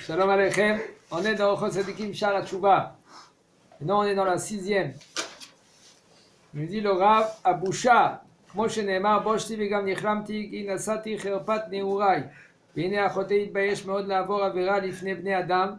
Shalom Aleichem, on est dans Ochot Tzadikim Shara Tshuva. Maintenant on est dans la 6e. Il nous dit le Rav Abusha, כמו שנאמר, בושתי וגם נחלמתי, כי נשאתי חרפת נעוריי. והנה אחותי התבייש מאוד לעבור עבירה לפני בני אדם,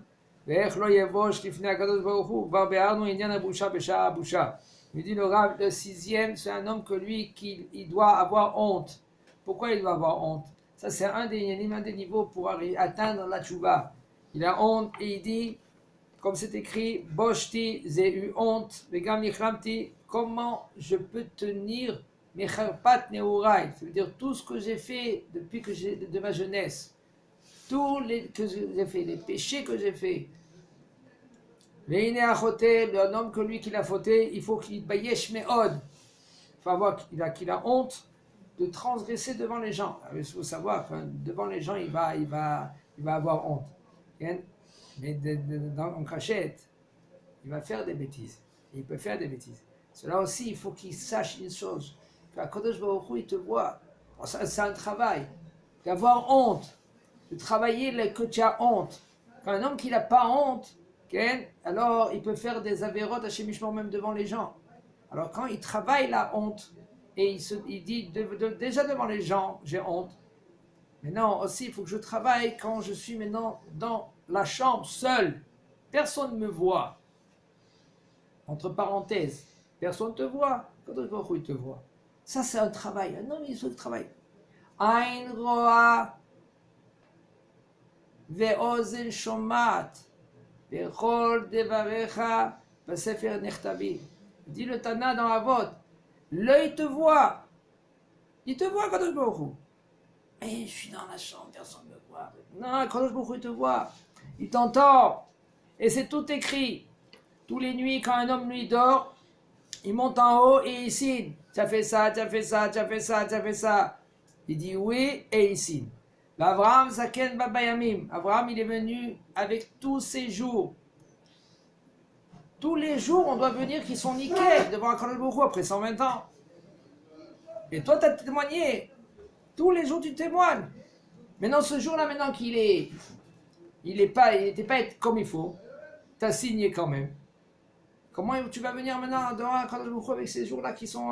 ואיך לא יבוש לפני הקדוש ברוך הוא. כבר ביארנו עניין הבושה בשעה הבושה. Il dit le Rav, le 6e, c'est un homme que lui, il doit avoir honte. Pourquoi il doit avoir honte? Ça c'est un des niveaux pour atteindre la tchouva. Il a honte et il dit, comme c'est écrit, Boshti, j'ai eu honte, Vegam nichlamti, comment je peux tenir mes charpat neurai, ça veut dire tout ce que j'ai fait depuis que de ma jeunesse, que j'ai fait, les péchés que j'ai fait. Veine achoté, un homme que lui qui l'a fauté, il faut qu'il bayesh meod, il faut avoir qu'il a honte de transgresser devant les gens. Il faut savoir que devant les gens, il va avoir honte. Mais en cachette, il va faire des bêtises. Il peut faire des bêtises. Cela aussi, il faut qu'il sache une chose. Qu'Akadosh Baruch Hu, il te voit. C'est un travail. D'avoir honte. De travailler que tu as honte. Quand un homme qui n'a pas honte, alors il peut faire des avérotes à Shemishmor même devant les gens. Alors quand il travaille la honte, et il dit déjà devant les gens, j'ai honte. Maintenant aussi, il faut que je travaille quand je suis maintenant dans la chambre seul. Personne ne me voit. Entre parenthèses, personne ne te voit. Quand il te voit. Ça, c'est un travail. Un homme, il faut le travail. Ain roa ve'ozen shomat ve'chol devarecha ve'sefer nechtavi. Dit le Tana dans Avot. L'œil te voit. Il te voit, Kadosh Baruch Hu. Mais je suis dans la chambre, personne ne me voit. Non, Kadosh Baruch Hu te voit. Il t'entend. Et c'est tout écrit. Tous les nuits, quand un homme lui dort, il monte en haut et il signe. Tu as fait ça, tu as fait ça, tu as fait ça, tu as fait ça. Il dit oui et il signe. Abraham Zaken Babayamim. Abraham, il est venu avec tous ses jours. Tous les jours, on doit venir qu'ils sont niqués devant Akadosh Baruch Hu après 120 ans. Et toi, tu as témoigné. Tous les jours, tu témoignes. Maintenant, ce jour-là, maintenant qu'il n'était pas comme il faut, tu as signé quand même. Comment tu vas venir maintenant devant Akadosh Baruch Hu avec ces jours-là qui sont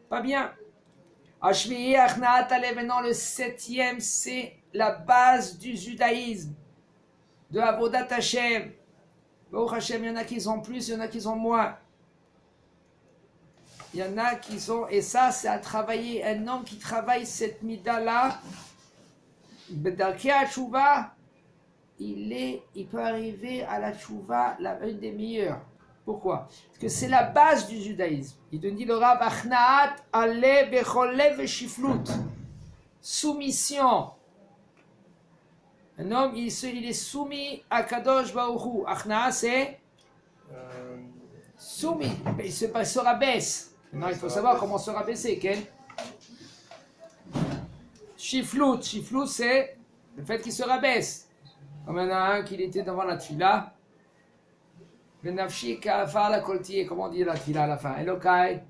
pas bien? Ashvi'i Achna'at Alev, maintenant le 7e, c'est la base du judaïsme, de Avodat Hashem. Baruch Hashem, il y en a qui sont plus, il y en a qui sont moins. Il y en a qui sont, et ça c'est à travailler. Un homme qui travaille cette mida-là, Bedarkei HaTshuva, il peut arriver à la Tshuva, une des meilleures. Pourquoi? Parce que c'est la base du judaïsme. Il te dit le Rav Achna'at Ale Becholev et Shiflut. Soumission. Un homme, il est soumis à Kadosh Baruch Hu. Achna'at, c'est soumis. Mais il se rabaisse. Maintenant, il faut savoir comment se rabaisser. Shiflut. Shiflut, c'est le fait qu'il se rabaisse. Comme il y en a un qui était devant la tfila. Benafshi ka'afar la koltier. Comment on dit la tfila à la fin? Elokai.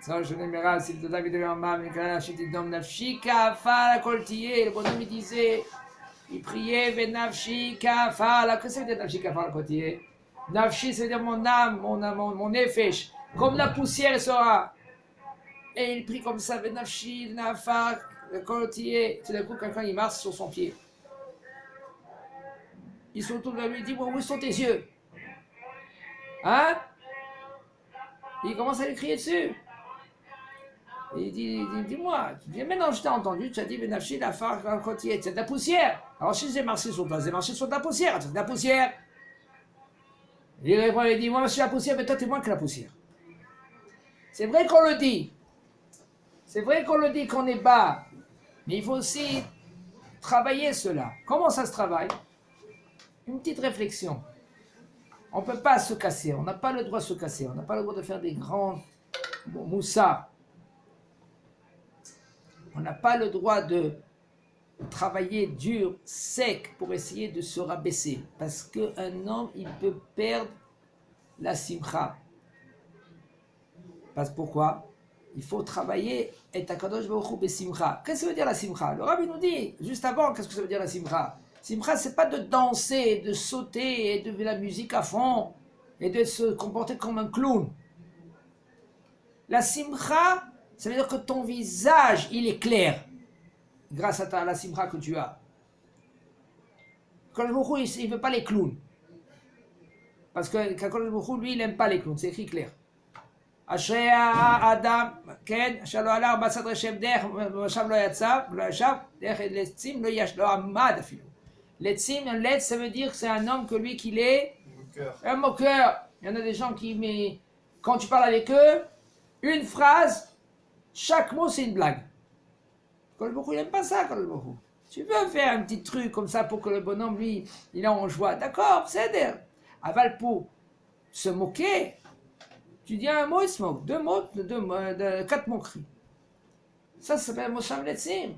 Ça, je n'aimerais s'il te David de Rambam, Nafshi ka'afar la koltier. Le bonhomme, il disait, il priait, Benafshi ka'afar la. Qu'est-ce que ça veut dire Nafshi ka'afar la koltier? Nafshi, c'est dire mon âme, mon nefesh. Comme la poussière sera. Et il prie comme ça, Benafshi, Nafar, la koltier. Tout d'un coup, quelqu'un, il marche sur son pied. Il se retourne vers lui et dit, bon, où sont tes yeux? Hein? Il commence à lui crier dessus. Et il dit, dis-moi, maintenant je t'ai entendu, tu as dit, Benafshi, la phare, c'est de la poussière. Alors si j'ai marché sur toi, j'ai marché sur de la poussière, c'est de la poussière. Il répond, il dit, moi je suis la poussière, mais toi t'es moins que la poussière. C'est vrai qu'on le dit. C'est vrai qu'on le dit qu'on est bas. Mais il faut aussi travailler cela. Comment ça se travaille? Une petite réflexion. On ne peut pas se casser, on n'a pas le droit de se casser, on n'a pas le droit de faire des grands moussas. On n'a pas le droit de travailler dur, sec, pour essayer de se rabaisser. Parce qu'un homme, il peut perdre la simcha. Parce pourquoi? Il faut travailler et Akadosh Baruch Hu besimcha. Qu'est-ce que ça veut dire la simcha? Le Rabbi nous dit, juste avant, qu'est-ce que ça veut dire la simcha? Simcha, c'est pas de danser, de sauter et de la musique à fond et de se comporter comme un clown. La simcha, ça veut dire que ton visage, il est clair grâce à la simcha que tu as. Kadosh Baruch Hu, il ne veut pas les clowns. Parce que Kadosh Baruch Hu, lui, il n'aime pas les clowns, c'est écrit clair. אשרי האדם, כן, שלא עלה בצד רשם דרך, ושם לא יצא, ולא ישב, דרך לצים לא עמד אפילו. לצים, un letz, ça veut dire que c'est un homme que lui qu'il est un moqueur. Il y en a des gens qui, mais quand tu parles avec eux, une phrase, chaque mot c'est une blague. Kadosh Baruch Hu, il n'aime pas ça, Kadosh Baruch Hu. Tu veux faire un petit truc comme ça pour que le bonhomme, lui, il est en joie. D'accord, c'est d'air. Aval pour se moquer, tu dis un mot, il se moque. Deux mots, quatre moqueries. Ça s'appelle Mosham Letzim.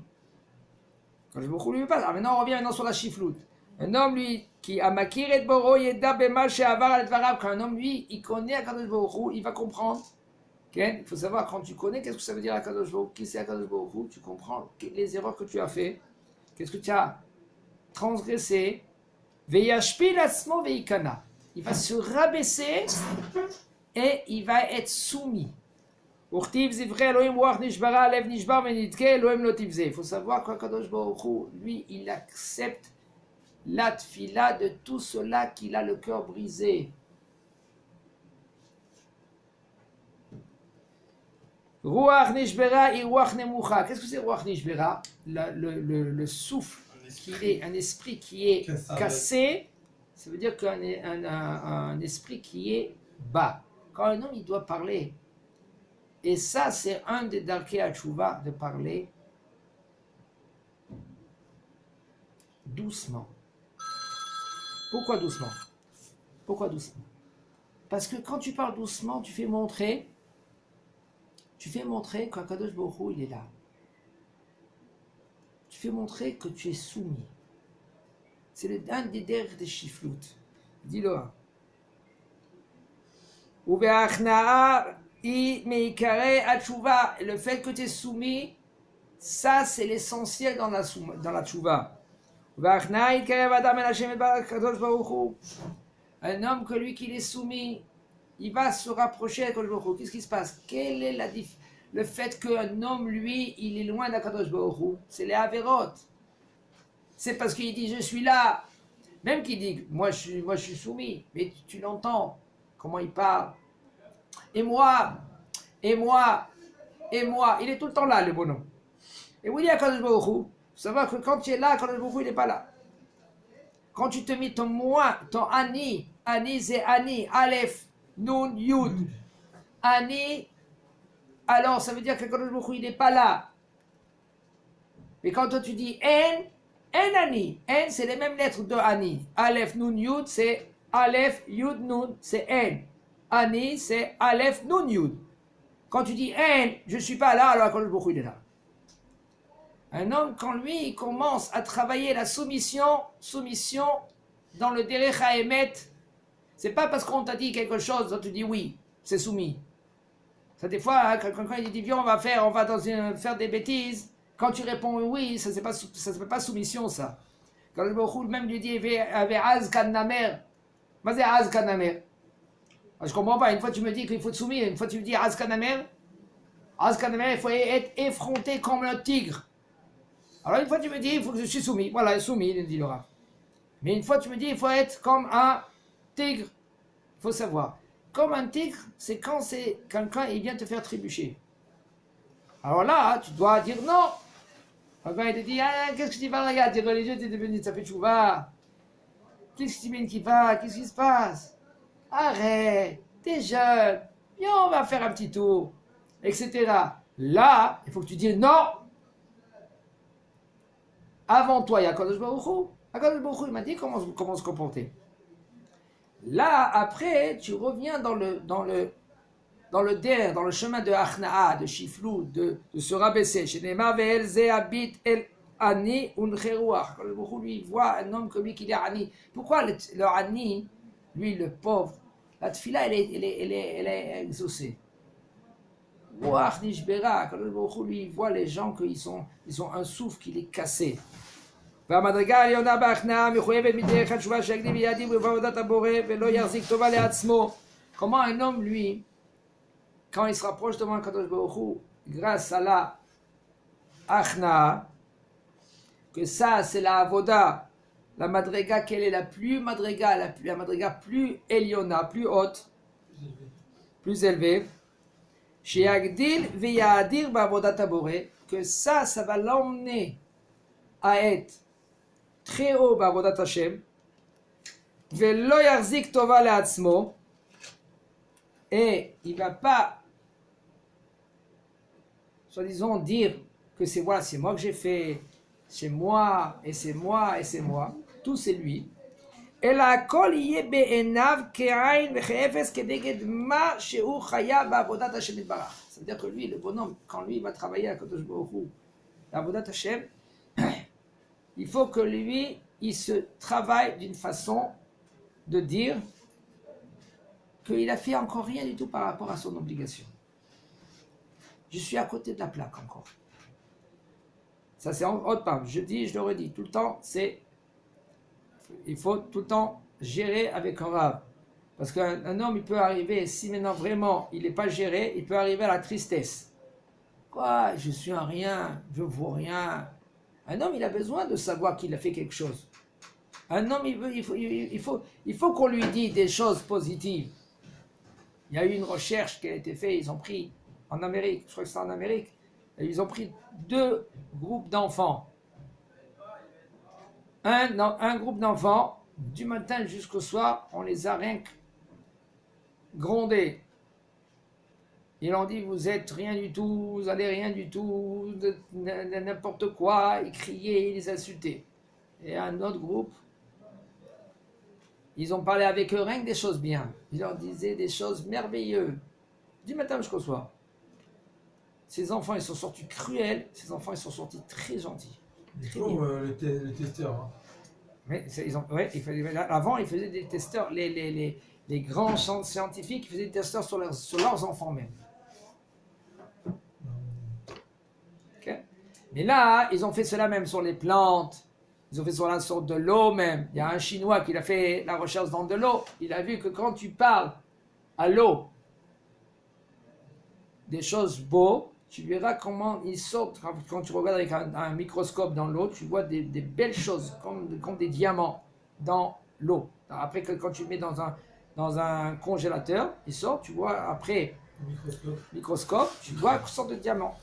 Quand je me lui pas. Alors maintenant, on revient sur la chifloute. Un homme, lui, qui a makir et boro yeda bema she'avar al dvarav. Quand un homme, lui, il connaît Akadosh Baruch Hu, il va comprendre. Il faut savoir, quand tu connais, qu'est-ce que ça veut dire Akadosh Baruch Hu, qui c'est Akadosh Baruch Hu, tu comprends les erreurs que tu as fait, qu'est-ce que tu as transgressé. Veyashpil asmo veikana. Il va se rabaisser et il va être soumis. Il faut savoir qu'Akadosh Baruch Hu, lui, il accepte la tfila de tout cela qu'il a le cœur brisé. Ruach nishbera et ruach nemucha. Qu'est-ce que c'est ruach nishbera? Le souffle, qui est un esprit qui est cassé, ça veut dire un esprit qui est bas. Quand un homme il doit parler, et ça c'est un des darkei hatshuva, de parler doucement. Pourquoi doucement? Pourquoi doucement? Parce que quand tu parles doucement, tu fais montrer qu'Akadosh Baruch Hu, il est là. Tu fais montrer que tu es soumis. C'est un des derrière des chifloutes. Dis-le. Le fait que tu es soumis, ça c'est l'essentiel dans la tchouva. Un homme que lui qui est soumis, il va se rapprocher à Kadosh Baruch Hu. Qu'est-ce qui se passe? Quel est le fait qu'un homme, lui, il est loin d'Akadosh Baruch Hu? C'est les Averot. C'est parce qu'il dit je suis là. Même qu'il dit moi je suis soumis, mais tu l'entends comment il parle. Et moi, il est tout le temps là, le bonhomme. Et vous dites à Kadosh Baruch Hu, savoir que quand tu es là, Kadosh Baruch Hu, il n'est pas là. Quand tu te mets ton moi, ton ani c'est ani, aleph, nun, yud. Ani, alors ça veut dire que Kadosh Baruch Hu, il n'est pas là. Mais quand toi tu dis en ani, en c'est les mêmes lettres de ani. Aleph, nun, yud, c'est aleph, yud, nun, c'est en. Ani, c'est Aleph, Nun, Yud. Quand tu dis en, je ne suis pas là, alors Akadosh Baruch Hu, il est là. Un homme, quand lui, il commence à travailler la soumission dans le Derech HaEmet, c'est pas parce qu'on t'a dit quelque chose, toi tu dis oui, c'est soumis. Ça, des fois, quand il dit viens, on va faire des bêtises, quand tu réponds oui, ça ne s'appelle pas soumission, ça. Quand le Baruch Hu même lui dit avec Az Kanamer, mais c'est Az Kanamer. Je ne comprends pas. Une fois tu me dis qu'il faut te soumettre, une fois tu me dis Azkanamer, il faut être effronté comme un tigre. Alors une fois tu me dis il faut que je suis soumis. Voilà, soumis, il dit le Rav. Mais une fois tu me dis il faut être comme un tigre. Il faut savoir. Comme un tigre, c'est quand c'est quelqu'un il vient te faire trébucher. Alors là, tu dois dire non. Quand il te dit qu'est-ce que tu vas regarder, tu es religieux, tu es devenu, ça fait chouva. Qu'est-ce que tu mènes qui va? Qu'est-ce qui se passe? Arrête, t'es jeune, viens, on va faire un petit tour, etc. Là, il faut que tu dises non. Avant toi, il y a Akadosh Baruch Hu. Akadosh Baruch Hu, il m'a dit comment se comporter. Là, après, tu reviens dans le der, dans le chemin de Achna'a, de Chiflou, de se rabaisser. Chez Neymar, Ve'elze habit el ani uncheruach. Akadosh Baruch Hu, lui, il voit un homme comme lui qui est ani. Pourquoi le ani? Lui, le pauvre, la tfila, elle est exaucée. Ruach nishbera, quand le Baruch Hu, lui, voit les gens qu'ils ont un souffle qui est cassé. והמדרגה העליונה בהכנעה מחויבת מדרך התשובה שיקדים ויעדים ובעבודת הבורא ולא יחזיק טובה לעצמו. Comment un homme, lui, quand il se rapproche devant le Kadosh Baruch Hu, grâce à la achna, que ça c'est la avoda, la madriga quelle est la plus madriga, la madriga plus eliona, plus haute, plus élevée, chez Agdil veyadir ba'avodat haboré, que ça va l'emmener à être très haut ba'avodat Hashem, velo yarzik tova le'atzmo, et il ne va pas, soi-disant, dire que c'est voilà, c'est moi que j'ai fait, c'est moi, et c'est moi, et c'est moi. Tout c'est lui. Et la kol yé be'enav ke'ain ve'che'efes ke'deged ma she'u chaya ba'avodat Hashem itbarach. Ça veut dire que lui, le bonhomme, quand lui va travailler à Kadosh Baruch Hu, l'avodat Hashem, il faut que lui, il se travaille d'une façon de dire qu'il a fait encore rien du tout par rapport à son obligation. Je suis à côté de la plaque encore. Ça c'est en haute part. Je dis, je le redis, tout le temps, il faut tout le temps gérer avec un rave. Parce qu'un homme, il peut arriver, si maintenant vraiment il n'est pas géré, il peut arriver à la tristesse. Quoi, je suis un rien, je ne vaux rien. Un homme, il a besoin de savoir qu'il a fait quelque chose. Un homme, il faut qu'on lui dise des choses positives. Il y a eu une recherche qui a été faite, ils ont pris en Amérique, je crois que c'est en Amérique, ils ont pris 2 groupes d'enfants. Un groupe d'enfants, du matin jusqu'au soir, on les a rien que grondés. Ils ont dit, vous êtes rien du tout, vous allez rien du tout, n'importe quoi, ils criaient, ils les insultaient. Et un autre groupe, ils ont parlé avec eux rien que des choses bien. Ils leur disaient des choses merveilleuses. Du matin jusqu'au soir. Ces enfants, ils sont sortis cruels. Ces enfants, ils sont sortis très gentils. Très bien. Les testeurs. Hein. Mais avant, ils faisaient des testeurs. Les grands scientifiques, ils faisaient des testeurs sur leurs enfants même. Okay. Mais là, ils ont fait cela même sur les plantes. Ils ont fait cela sur de l'eau même. Il y a un Chinois qui a fait la recherche dans de l'eau. Il a vu que quand tu parles à l'eau des choses beaux, tu verras comment ils sortent. Quand tu regardes avec un microscope dans l'eau, tu vois des belles choses, comme des diamants dans l'eau. Après, quand tu le mets dans un congélateur, il sort, tu vois, après microscope, tu vois une sorte de diamant.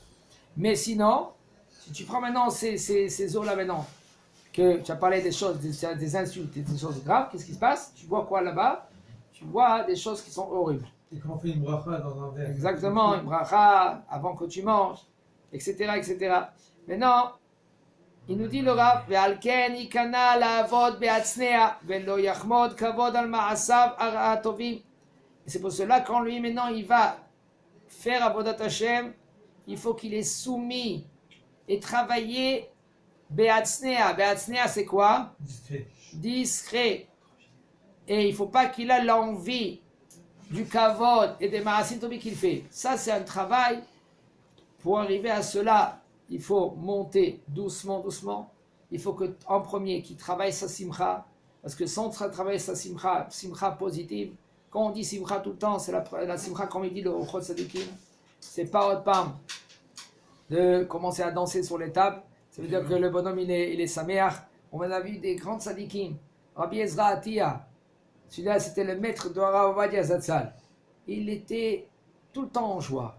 Mais sinon, si tu prends maintenant ces eaux-là maintenant, que tu as parlé des choses, des insultes, des choses graves, qu'est-ce qui se passe? Tu vois quoi là-bas? Tu vois des choses qui sont horribles. Et quand on fait une bracha dans un verre. Exactement, une bracha avant que tu manges, etc., etc. Maintenant, il nous dit le Rav, ve'alken ikana la'avod be'atznea ve'lo yachmod kavod al ma'asav ha'tovim. Et c'est pour cela quand lui maintenant il va faire avodat Hashem, il faut qu'il est soumis et travailler be'atznea. Be'atznea c'est quoi? Discret. Et il ne faut pas qu'il ait l'envie du kavod et des ma'asim tovim qu'il fait. Ça c'est un travail. Pour arriver à cela, il faut monter doucement, doucement. Il faut qu'en premier, qu'il travaille sa simcha. Parce que sans travailler sa simcha positive, quand on dit simcha tout le temps, c'est la simcha, comme il dit le Ochot Sadikim, c'est pas autre part de commencer à danser sur les tables. Ça veut dire que le bonhomme, il est sameach. On a vu des grands Sadikim. Rabbi Ezra Atiya, celui-là, c'était le maître de Rav Ovadia Zatzal. Il était tout le temps en joie.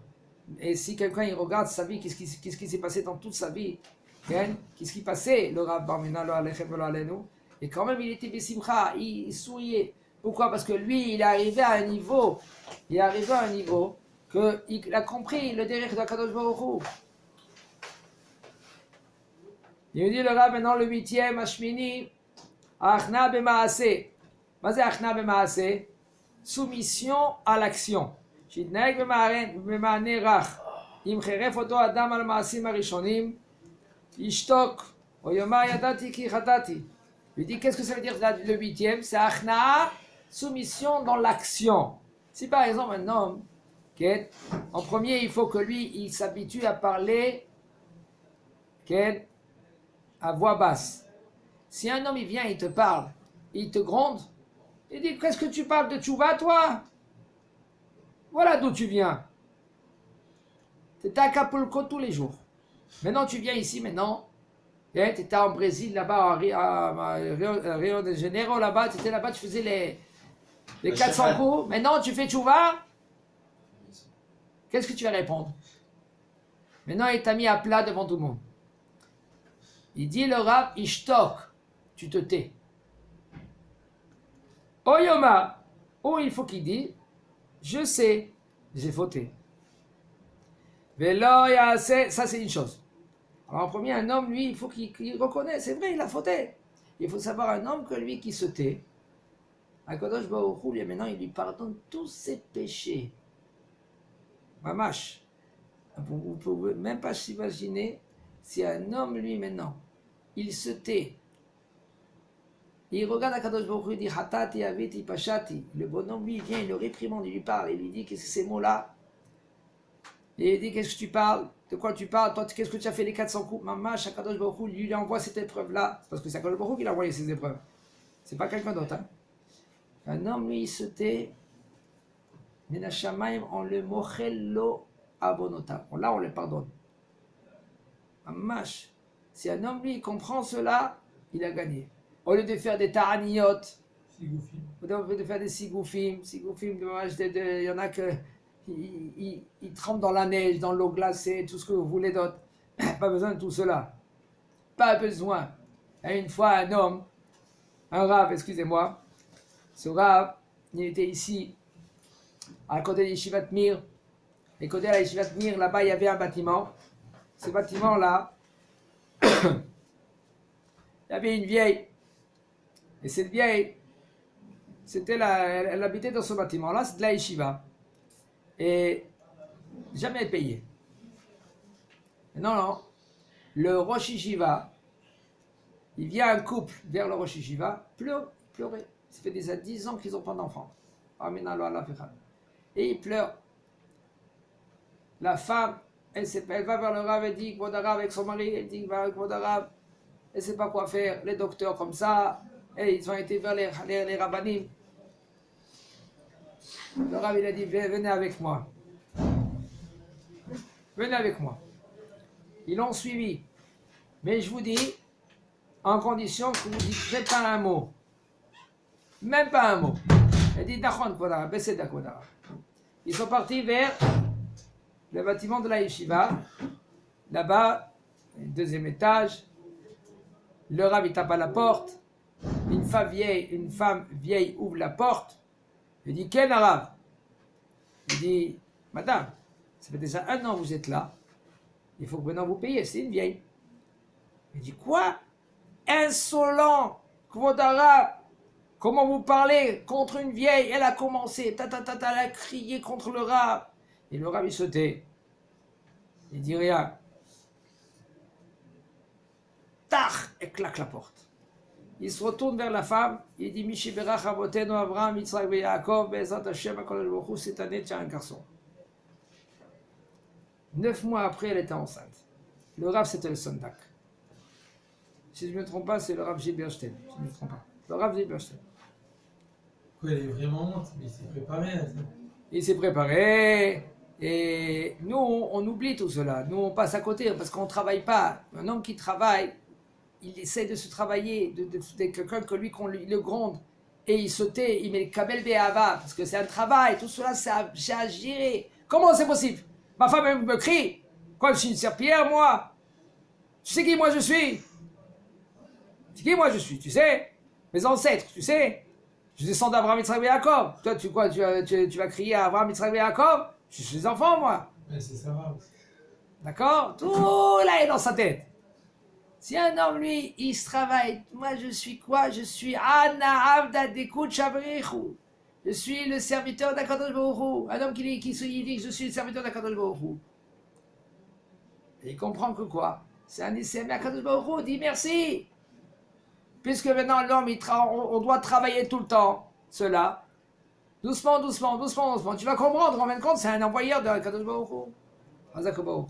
Et si quelqu'un il regarde sa vie, qu'est-ce qui s'est passé dans toute sa vie, qu'est-ce qui passait, le Rav Barmina, le Alechem, le Alenu, et quand même il était besimcha, il souriait. Pourquoi? Parce que lui, il est arrivé à un niveau, qu'il a compris le derrière de Kadosh Baruch Hu. Il nous dit le Rav maintenant le 8e, Ashmini, Achna b'maase. Qu'est-ce que Achna b'maase? Soumission à l'action. שיתנהג במענה רך, אם חירף אותו אדם על מעשים הראשונים, ישתוק, או יאמר ידעתי כי חטאתי. Il dit, qu'est-ce que ça veut dire le 8e? C'est achna, soumission dans l'action. Si par exemple un homme, en premier, il faut que lui, il s'habitue à parler à voix basse. Si un homme il vient, il te parle, il te gronde, il dit qu'est-ce que tu parles de tchouva toi? Voilà d'où tu viens. Tu étais à Acapulco tous les jours. Maintenant tu viens ici maintenant. Tu étais en Brésil là-bas, à Rio de Janeiro là-bas, tu étais là-bas, tu faisais les 400 coups. Maintenant tu fais tchouva. Qu'est-ce que tu vas répondre? Maintenant il t'a mis à plat devant tout le monde. Il dit le Rav, ishtok, tu te tais. Oyoma, ou il faut qu'il dise, je sais, j'ai fauté. Veloya, ça c'est une chose. Alors en premier, un homme, lui, il faut qu'il reconnaisse, c'est vrai, il a fauté. Il faut savoir un homme que lui qui se tait. Akadosh Baruch Hu, maintenant, il lui pardonne tous ses péchés. Mamash. Vous ne pouvez même pas s'imaginer si un homme, lui, maintenant, il se tait. Il regarde Akadosh Baruch Hu, il dit Hatati, Aviti, Pashati. Le bonhomme, lui, il vient, il le réprimande, il lui parle, il lui dit qu'est-ce que ces mots-là? Et il dit qu'est-ce que tu parles? De quoi tu parles? Toi, qu'est-ce que tu as fait les 400 coups? Mamash, Akadosh Baruch Hu lui envoie cette épreuve-là. C'est parce que c'est Akadosh Baruch Hu qui a envoyé ces épreuves. C'est pas quelqu'un d'autre. Hein? Un homme, lui, il se tait. Menachamaim, on le mochello abonota. Là, on le pardonne. Mamash. Si un homme, lui, il comprend cela, il a gagné. Au lieu de faire des taraniyot, au lieu de faire des sigoufim, il y en a que ils trempent dans la neige, dans l'eau glacée, tout ce que vous voulez d'autre. Pas besoin de tout cela. Pas besoin. Et une fois, un homme, un Rav, excusez-moi, ce Rav, il était ici, à côté de l'Yeshivat Mir. Et côté de la Yeshivat Mir, là-bas, il y avait un bâtiment. Ce bâtiment-là, il y avait une vieille. Et cette vieille, elle habitait dans ce bâtiment-là, c'est de la Yeshiva. Et jamais payé. Non. Le Rosh Yeshiva, il vient un couple vers le Rosh Yeshiva, pleurer. Ça fait déjà 10 ans qu'ils n'ont pas d'enfant. Et ils pleurent. La femme, elle va vers le Rav, elle dit Kvodarav avec son mari, elle dit Kvodarav, elle ne sait pas quoi faire. Les docteurs comme ça, et ils ont été vers les rabbanim. Le Rav, il a dit, venez avec moi. Venez avec moi. Ils l'ont suivi. Mais je vous dis, en condition que vous ne dites pas un mot. Même pas un mot. Il dit, ils sont partis vers le bâtiment de la yeshiva. Là-bas, deuxième étage. Le Rav, il tape à la porte. Une femme vieille ouvre la porte. Il dit, Ken Rav? Il dit, madame, ça fait déjà 1 an que vous êtes là. Il faut que maintenant vous payiez, c'est une vieille. Il dit, quoi? Insolent! Kvodara! Comment vous parlez contre une vieille? Elle a commencé, elle a crié contre le Rav. Et le Rav, il se tait. Il dit rien. Tach! Et claque la porte. Il se retourne vers la femme, il dit Mishi Berach Avotenu Avraham, Yitzhak et Yaakov, Be'ezrat Hashem, HaKadosh Baruch Hu, cette année tu as un garçon. 9 mois après, elle était enceinte. Le Rav, c'était le Sondak. Si je ne me trompe pas, c'est le Rav Gilberstein. Si je ne me trompe pas. Le Rav Gilberstein. Oui, il est vraiment honte, mais il s'est préparé à ça. Il s'est préparé. Et nous, on oublie tout cela. Nous, on passe à côté parce qu'on ne travaille pas. Un homme qui travaille, il essaie de se travailler, de quelqu'un que lui, qu'on le gronde, et il se tait, il met le kabel be'ava, parce que c'est un travail, tout cela, j'ai à gérer. Comment c'est possible? Ma femme, elle me crie. Quoi, je suis une serpillière, moi? Tu sais qui moi je suis? Tu sais qui moi je suis, tu sais? Mes ancêtres, tu sais? Je descends d'Abraham, Yitzhak et Yaakov. Toi, tu vas crier à Abraham, Yitzhak et Yaakov? Je suis les enfants, moi. Mais c'est ça va aussi. D'accord? Tout là est dans sa tête. Si un homme, lui, il se travaille, moi je suis quoi? Je suis Ana Avda Dekut Shabrichu. Je suis le serviteur d'Akadosh Baruch Hu. Un homme qui dit que je suis le serviteur d'Akadosh Baruch Hu. Et il comprend que quoi? C'est un essai, mais Akadosh Baruch Hu dit merci. Puisque maintenant l'homme, on doit travailler tout le temps, cela. Doucement. Tu vas comprendre, en fin de compte, c'est un envoyeur de Akadosh Baruch Hu. Hazak Baruch.